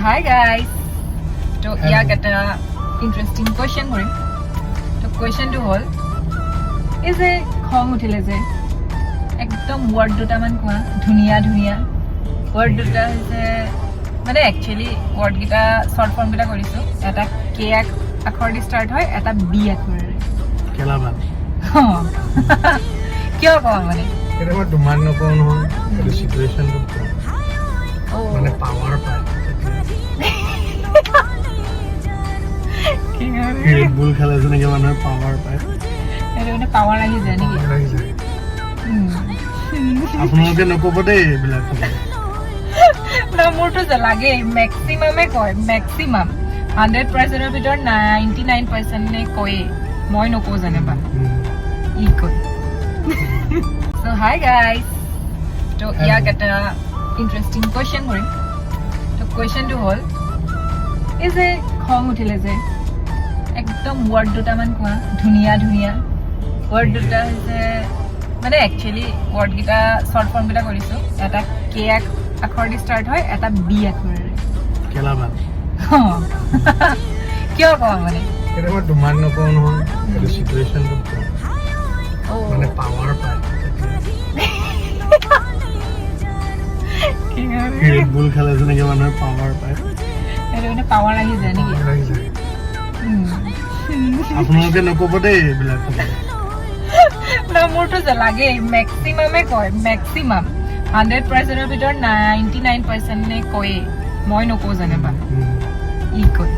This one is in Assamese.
hi guys. তো ইয়াক এটা ইন্টাৰেস্টিং কোয়েশ্চন কৰিম। তো কোয়েশ্চনটো হ'ল এই যে খং উঠিলে যে একদম ওয়ার্ড দুটামান কোৱা ধুনীয়া ধুনীয়া ওয়াৰ্ড দুটা হৈছে মানে একচুয়ালি ওয়াৰ্ড গিটা শৰ্ট ফৰ্ম গিটা কৰিছো এটা কে আখৰ দি ষ্টাৰ্ট হয় এটা বি আখৰেৰে কেলাবা কিয় কোৱা মানে এটা মই তোমাৰ নকওঁ নহয় এইটো সিচুৱেশনটো মানে পাৱাৰ পায় ৰেড বুল খেলে যেনেকে মানুহে পাৱাৰ পায় এইটো মানে পাৱাৰ আহি যায় নেকি আপোনালোকে নক'ব দেই এইবিলাক না মোৰতো যে লাগে মেক্সিমামে কয় মেক্সিমাম 100%ৰ ভিতৰত 99% নে কয় মই নকওঁ জানেবা ই কয় সো হাই গাইস তো ইয়াক এটা ইন্টারেস্টিং কোয়েশ্চন কৰিম তো কোয়েশ্চনটো হ'ল এই যে খং উঠিলে যে একদম ওয়ার্ড দুটামান কোৱা ধুনীয়া ধুনীয়া ওয়াৰ্ড দুটা হৈছে মানে একচুয়ালি ওয়াৰ্ড গিটা শৰ্ট ফৰ্ম গিটা কৰিছো এটা কে আখৰ দি ষ্টাৰ্ট হয় এটা বি আখৰেৰে কেলাবা কিয় কোৱা মানে এটা মই তোমাৰ নকওঁ নহয় এইটো সিচুৱেশনটো মানে পাৱাৰ পায় ৰেড বুল খেলে যেনেকে মানুহে পাৱাৰ পায় এইটো মানে পাৱাৰ আহি যায় নেকি আপোনালোকে নক'ব দেই এইবিলাক না মোৰতো যে লাগে মেক্সিমামে কয় মেক্সিমাম 100%ৰ ভিতৰত 99% নে কয় মই নকওঁ জানেবা ই কয়